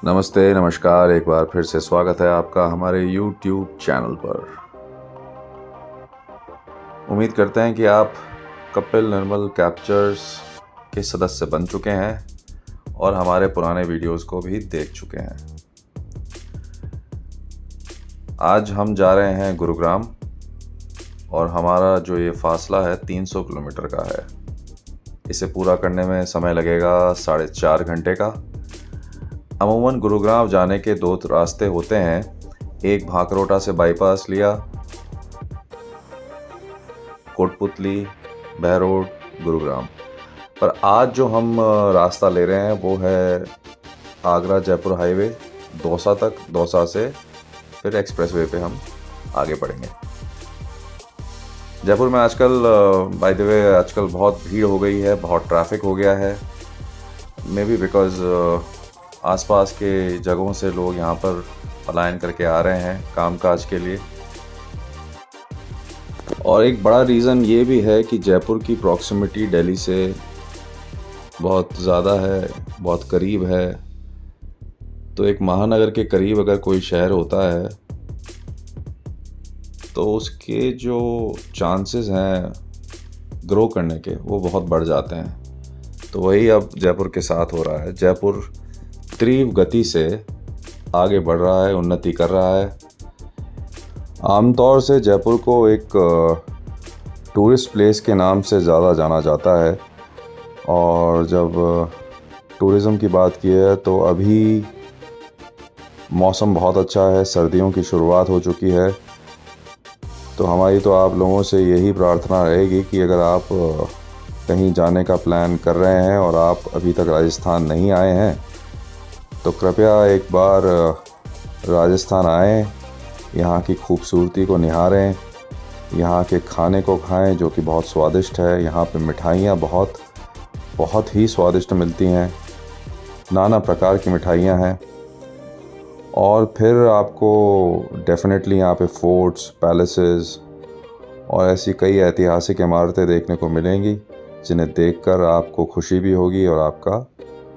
नमस्ते, नमस्कार। एक बार फिर से स्वागत है आपका हमारे YouTube चैनल पर। उम्मीद करते हैं कि आप कपिल निर्मल कैप्चर्स के सदस्य बन चुके हैं और हमारे पुराने वीडियोस को भी देख चुके हैं। आज हम जा रहे हैं गुरुग्राम और हमारा जो ये फासला है 300 किलोमीटर का है। इसे पूरा करने में समय लगेगा 4.5 घंटे का। अमूमन गुरुग्राम जाने के 2 रास्ते होते हैं। एक भांकरोटा से बाईपास लिया, कोटपुतली, बहरोड, गुरुग्राम। पर आज जो हम रास्ता ले रहे हैं वो है आगरा जयपुर हाईवे, दौसा तक। दौसा से फिर एक्सप्रेसवे पे हम आगे बढ़ेंगे। जयपुर में आजकल बाय द वे आजकल बहुत भीड़ हो गई है, बहुत ट्रैफिक हो गया है। मे बी बिकॉज आसपास के जगहों से लोग यहाँ पर पलायन करके आ रहे हैं कामकाज के लिए। और एक बड़ा रीज़न ये भी है कि जयपुर की प्रॉक्सिमिटी दिल्ली से बहुत ज़्यादा है, बहुत करीब है। तो एक महानगर के करीब अगर कोई शहर होता है तो उसके जो चांसेस हैं ग्रो करने के वो बहुत बढ़ जाते हैं। तो वही अब जयपुर के साथ हो रहा है। जयपुर तीव्र गति से आगे बढ़ रहा है, उन्नति कर रहा है। आमतौर से जयपुर को एक टूरिस्ट प्लेस के नाम से ज़्यादा जाना जाता है। और जब टूरिज़म की बात की है तो अभी मौसम बहुत अच्छा है, सर्दियों की शुरुआत हो चुकी है। तो हमारी तो आप लोगों से यही प्रार्थना रहेगी कि अगर आप कहीं जाने का प्लान कर रहे हैं और आप अभी तक राजस्थान नहीं आए हैं तो कृपया एक बार राजस्थान आएँ, यहाँ की खूबसूरती को निहारें, यहाँ के खाने को खाएं जो कि बहुत स्वादिष्ट है। यहाँ पे मिठाइयाँ बहुत ही स्वादिष्ट मिलती हैं, नाना प्रकार की मिठाइयाँ हैं। और फिर आपको डेफिनेटली यहाँ पे फोर्ट्स, पैलेसेस और ऐसी कई ऐतिहासिक इमारतें देखने को मिलेंगी जिन्हें देखकर आपको खुशी भी होगी और आपका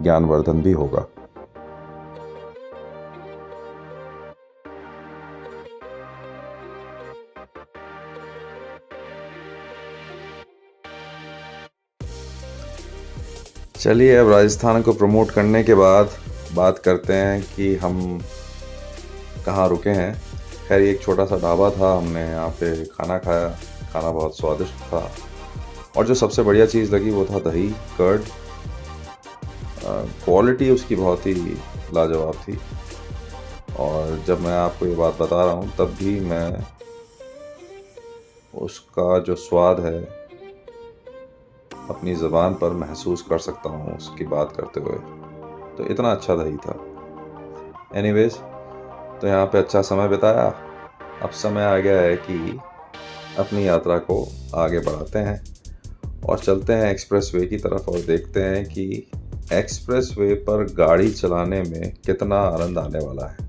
ज्ञानवर्धन भी होगा। चलिए अब राजस्थान को प्रमोट करने के बाद बात करते हैं कि हम कहाँ रुके हैं। खैर एक छोटा सा ढाबा था, हमने यहाँ पे खाना खाया। खाना बहुत स्वादिष्ट था और जो सबसे बढ़िया चीज़ लगी वो था दही कर्ड। क्वालिटी उसकी बहुत ही लाजवाब थी। और जब मैं आपको ये बात बता रहा हूँ तब भी मैं उसका जो स्वाद है अपनी ज़बान पर महसूस कर सकता हूँ उसकी बात करते हुए। तो इतना अच्छा दही था। एनीवेज, तो यहाँ पे अच्छा समय बिताया। अब समय आ गया है कि अपनी यात्रा को आगे बढ़ाते हैं और चलते हैं एक्सप्रेसवे की तरफ और देखते हैं कि एक्सप्रेसवे पर गाड़ी चलाने में कितना आनंद आने वाला है।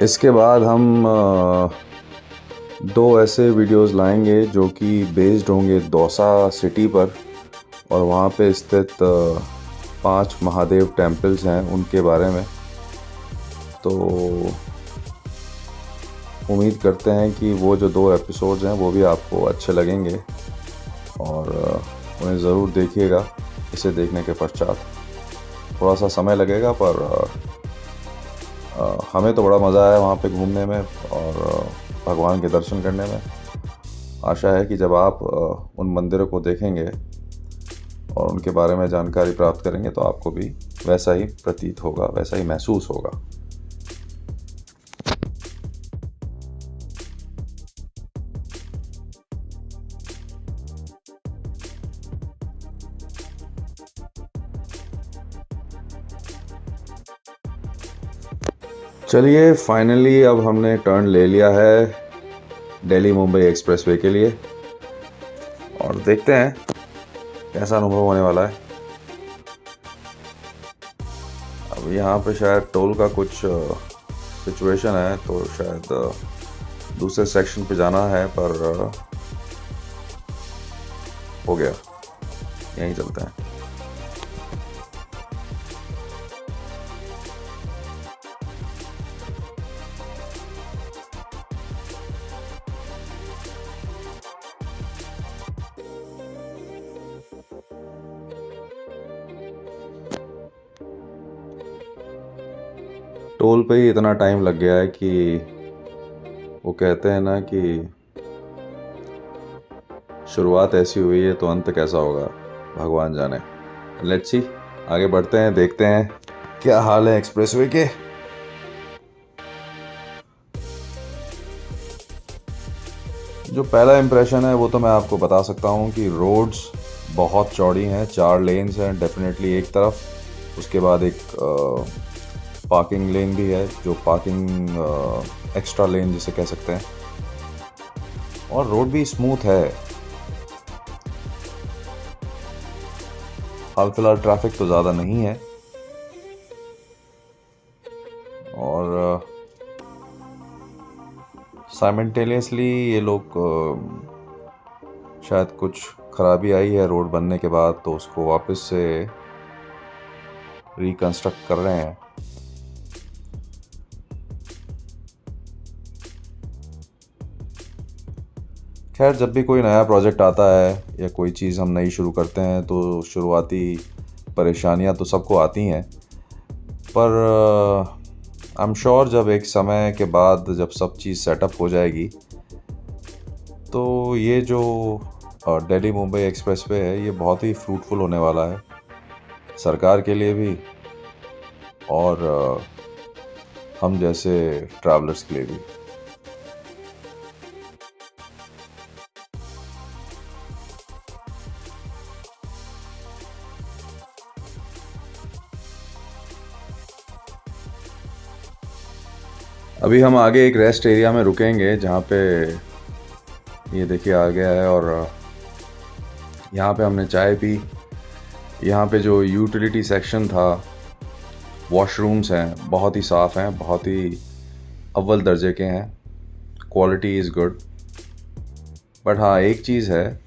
इसके बाद हम 2 ऐसे वीडियोस लाएंगे जो कि बेस्ड होंगे दौसा सिटी पर और वहाँ पे स्थित 5 महादेव टेम्पल्स हैं उनके बारे में। तो उम्मीद करते हैं कि वो जो 2 एपिसोड्स हैं वो भी आपको अच्छे लगेंगे और उन्हें ज़रूर देखिएगा। इसे देखने के पश्चात थोड़ा सा समय लगेगा पर हमें तो बड़ा मज़ा आया वहाँ पे घूमने में और भगवान के दर्शन करने में। आशा है कि जब आप उन मंदिरों को देखेंगे और उनके बारे में जानकारी प्राप्त करेंगे तो आपको भी वैसा ही प्रतीत होगा, वैसा ही महसूस होगा। चलिए फाइनली अब हमने टर्न ले लिया है दिल्ली मुंबई एक्सप्रेसवे के लिए और देखते हैं कैसा अनुभव होने वाला है। अब यहाँ पे शायद टोल का कुछ सिचुएशन है, तो शायद दूसरे सेक्शन पे जाना है, पर हो गया, यहीं चलते हैं। टोल पे ही इतना टाइम लग गया है कि वो कहते हैं ना कि शुरुआत ऐसी हुई है तो अंत कैसा होगा भगवान जाने। लेट्स सी, आगे बढ़ते हैं, देखते हैं क्या हाल है एक्सप्रेसवे के। जो पहला इम्प्रेशन है वो तो मैं आपको बता सकता हूँ कि रोड्स बहुत चौड़ी हैं, 4 लेन्स हैं डेफिनेटली एक तरफ, उसके बाद एक पार्किंग लेन भी है, जो पार्किंग एक्स्ट्रा लेन जिसे कह सकते हैं, और रोड भी स्मूथ है। हाल फिलहाल ट्रैफिक तो ज़्यादा नहीं है, और साइमल्टेनियसली ये लोग शायद कुछ खराबी आई है रोड बनने के बाद, तो उसको वापस से रिकंस्ट्रक्ट कर रहे हैं। खैर, जब भी कोई नया प्रोजेक्ट आता है या कोई चीज़ हम नई शुरू करते हैं तो शुरुआती परेशानियां तो सबको आती हैं, पर आई एम श्योर जब एक समय के बाद जब सब चीज़ सेटअप हो जाएगी तो ये जो दिल्ली मुंबई एक्सप्रेसवे है ये बहुत ही फ्रूटफुल होने वाला है, सरकार के लिए भी और हम जैसे ट्रैवलर्स के लिए भी। अभी हम आगे एक रेस्ट एरिया में रुकेंगे जहाँ पे ये देखिए आ गया है, और यहाँ पे हमने चाय पी। यहाँ पे जो यूटिलिटी सेक्शन था, वॉशरूम्स हैं, बहुत ही साफ़ हैं, बहुत ही अव्वल दर्जे के हैं, क्वालिटी इज़ गुड। बट हाँ, एक चीज़ है,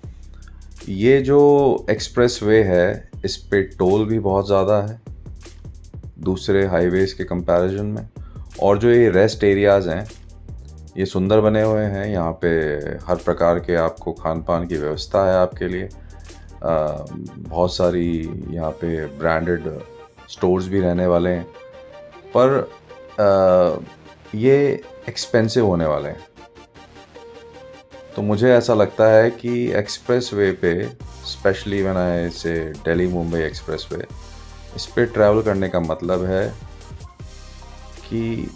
ये जो एक्सप्रेसवे है इस पे टोल भी बहुत ज़्यादा है दूसरे हाईवेज़ के कंपैरिजन में, और जो ये रेस्ट एरियाज़ हैं ये सुंदर बने हुए हैं। यहाँ पे हर प्रकार के आपको खान पान की व्यवस्था है आपके लिए, बहुत सारी यहाँ पे ब्रांडेड स्टोर्स भी रहने वाले हैं, पर ये एक्सपेंसिव होने वाले हैं। तो मुझे ऐसा लगता है कि एक्सप्रेसवे पे, स्पेशली व्हेन आई से दिल्ली मुंबई एक्सप्रेसवे, इस पे ट्रैवल करने का मतलब है कि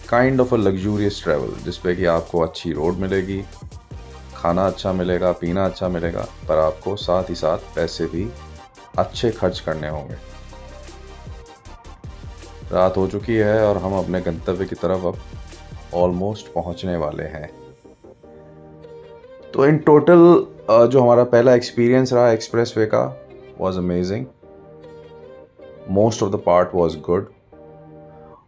kind of a luxurious travel, जिस पे कि आपको अच्छी रोड मिलेगी, खाना अच्छा मिलेगा, पीना अच्छा मिलेगा, पर आपको साथ ही साथ पैसे भी अच्छे खर्च करने होंगे। रात हो चुकी है और हम अपने गंतव्य की तरफ अब ऑलमोस्ट पहुंचने वाले हैं। तो इन टोटल जो हमारा पहला एक्सपीरियंस रहा एक्सप्रेसवे का was amazing, most of the part was good.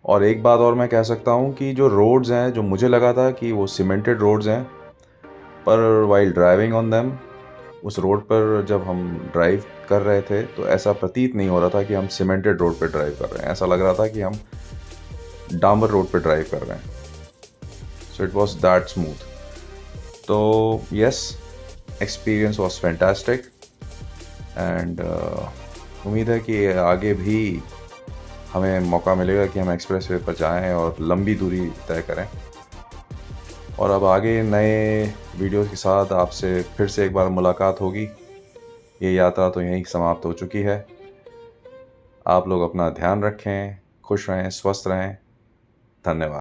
और एक बात और मैं कह सकता हूँ कि जो रोड्स हैं, जो मुझे लगा था कि वो सीमेंटेड रोड्स हैं, पर वाइल ड्राइविंग ऑन देम, उस रोड पर जब हम ड्राइव कर रहे थे तो ऐसा प्रतीत नहीं हो रहा था कि हम सीमेंटेड रोड पे ड्राइव कर रहे हैं, ऐसा लग रहा था कि हम डामर रोड पे ड्राइव कर रहे हैं। So it was that smooth. तो yes, experience was fantastic, and उम्मीद है कि आगे भी हमें मौका मिलेगा कि हम एक्सप्रेसवे पर जाएं और लंबी दूरी तय करें। और अब आगे नए वीडियोस के साथ आपसे फिर से एक बार मुलाकात होगी। ये यात्रा तो यहीं समाप्त हो चुकी है। आप लोग अपना ध्यान रखें, खुश रहें, स्वस्थ रहें। धन्यवाद।